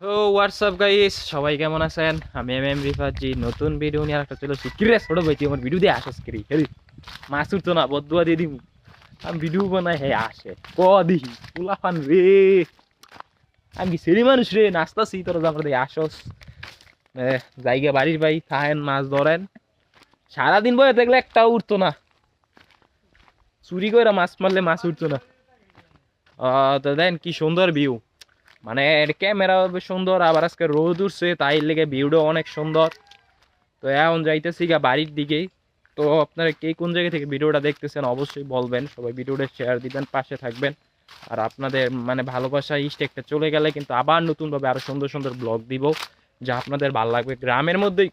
ও WhatsApp guys, সবাই কেমন আছেন? আমি এম এম রিফাত জি, নতুন ভিডিও নিয়ে একটা চলে আসছি। কিরে ছোট ভাই, তুই আমার ভিডিও দিয়ে আসস কিরে? হেরি মাছ উঠতো না, বদুয়া দিয়ে দিমু। আমি ভিডিও বানাই, হে আসে ক দিহি পোলাফান রে। আমি কি সেরি মানুষ রে? নাচতাছি তোরা আমার দিয়ে আসস। জায়গা বাড়ির ভাই খায়েন, মাছ ধরেন। সারাদিন বয়ে দেখলে একটাও উঠতো না। চুরি করে মাছ মারলে মাছ উঠতো না। তো দেন কি সুন্দর ভিউ, মানে ক্যামেরা সুন্দর, আবার আজকে রোদ উঠছে তাই লেগে ভিউটা অনেক সুন্দর। তো এখন যাইতেছি গা বাড়ির দিকেই। তো আপনারা কে কোন জায়গা থেকে ভিডিওটা দেখতেছেন অবশ্যই বলবেন, সবাই ভিডিওটা শেয়ার দিবেন, পাশে থাকবেন। আর আপনাদের মানে ভালোবাসা ইস্টেকটা চলে গেলে কিন্তু আবার নতুনভাবে আরো সুন্দর সুন্দর ব্লগ দিব, যা আপনাদের ভালো লাগবে। গ্রামের মধ্যেই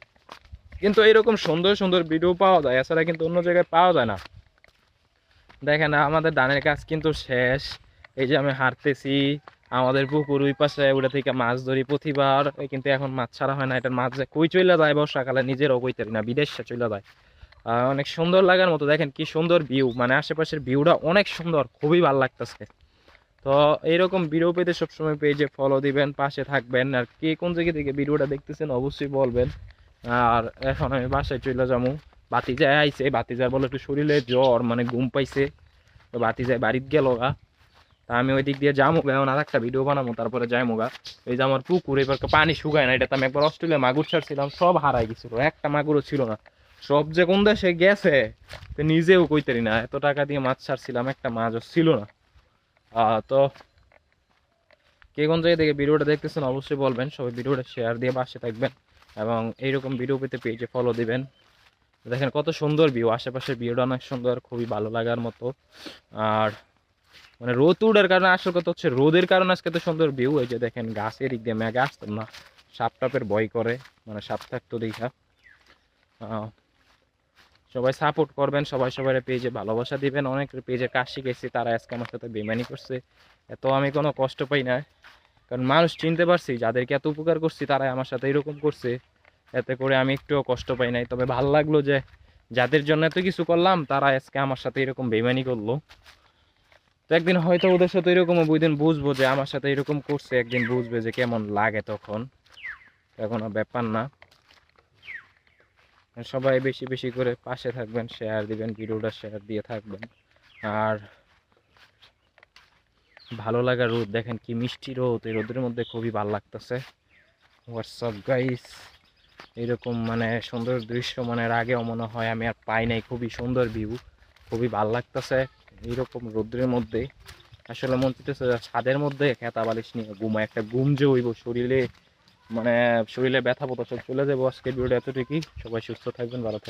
কিন্তু এরকম সুন্দর সুন্দর ভিডিও পাওয়া যায়, এছাড়া কিন্তু অন্য জায়গায় পাওয়া যায় না। দেখেন আমাদের ধানের কাজ কিন্তু শেষ। এই যে আমি হাঁটতেছি, আমাদের পুকুর ওই পাশে, ওটা থেকে মাছ ধরি প্রতিবার, কিন্তু এখন মাছ ছাড়া হয় না। এটার মাছ যে কই চলে যায় বর্ষাকালে নিজেরও কইতে পারি না, বিদেশে চলে যায়। অনেক সুন্দর লাগার মতো, দেখেন কি সুন্দর ভিউ, মানে আশেপাশের ভিউটা অনেক সুন্দর, খুবই ভালো লাগতেছে। তো এইরকম ভিডিও পেতে সবসময় পেজে ফলো দিবেন, পাশে থাকবেন। আর কে কোন জায়গা থেকে ভিডিওটা দেখতেছেন অবশ্যই বলবেন। আর এখন আমি বাসায় চলে যাবো। বাতিজা আইছে, বাতিজার বলে একটু শরীরে জ্বর, মানে ঘুম পাইছে। তো বাতিজায় বাড়িতে গেল গা। তা আমি ওই দিক দিয়ে যাবো গা, এখন আর একটা ভিডিও বানাবো, তারপরে যাইমো গা। এই যে আমার পুকুর, এবার পানি শুকায় না। এটা আমি একবার অস্ট্রেলিয়া মাগুর ছাড়ছিলাম, সব হারাই গেছিল, একটা মাগুরও ছিল না। সব যে কোন দেশে গেছে তো নিজেও কইতারি না। এত টাকা দিয়ে মাছ ছাড়ছিলাম, একটা মাছও ছিল না। তো কে কোন জায়গা থেকে ভিডিওটা দেখতেছেন অবশ্যই বলবেন, সবাই ভিডিওটা শেয়ার দিয়ে পাশে থাকবেন এবং এইরকম ভিডিও পেতে পেজে ফলো দিবেন। দেখেন কত সুন্দর ভিউ, আশেপাশের ভিউটা অনেক সুন্দর, খুবই ভালো লাগার মতো। আর মানে রোদ উঠার কারণে, আসল কথা হচ্ছে রোদের কারণে আজকে তো সুন্দর ভিউ। এই যে দেখেন গাছের দিক দিয়ে মেঘে আসতাম না, সাপ টাপের ভয় করে, মানে সাপ থাকতো দেখা। সবাই সাপোর্ট করবেন, সবাই সবার পেজে ভালোবাসা দিবেন। অনেক পেজে কাজ শিখেছি, তারা আজকে আমার সাথে বেমানি করছে। এত আমি কোনো কষ্ট পাই না, কারণ মানুষ চিনতে পারছি, যাদেরকে এত উপকার করছি তারাই আমার সাথে এরকম করছে। এতে করে আমি একটুও কষ্ট পাই নাই। তবে ভাল লাগলো যে যাদের জন্য এত কিছু করলাম তারা আজকে আমার সাথে এরকম বেমানি করলো। তো একদিন হয়তো ওদের সাথে এরকম ওই দিন বুঝবো যে আমার সাথে এরকম করছে, একদিন বুঝবে যে কেমন লাগে তখন। কোনো ব্যাপার না। সবাই বেশি বেশি করে পাশে থাকবেন, শেয়ার দিবেন, ভিডিওটা শেয়ার দিয়ে থাকবেন। আর ভালো লাগা রোদ, দেখেন কি মিষ্টি রোদ, এই রোদের মধ্যে খুবই ভালো লাগতেছে। হোয়াটসঅ্যাপ গাইস, এরকম মানে সুন্দর দৃশ্য মানে এর আগেও মনে হয় আমি আর পাই নাই। খুবই সুন্দর ভিউ, খুবই ভালো লাগতেছে এইরকম রোদ্রের মধ্যে। আসলে মন চাইতেছে ছাদের মধ্যে খেতা বালিশ নিয়ে ঘুমায়, একটা ঘুম যে হইব শরীরে, মানে শরীরে ব্যথা বোধ সব চলে যাবো। আজকের ভিডিওটা এতটুকুই, সবাই সুস্থ থাকবেন, ভালো থাকবেন।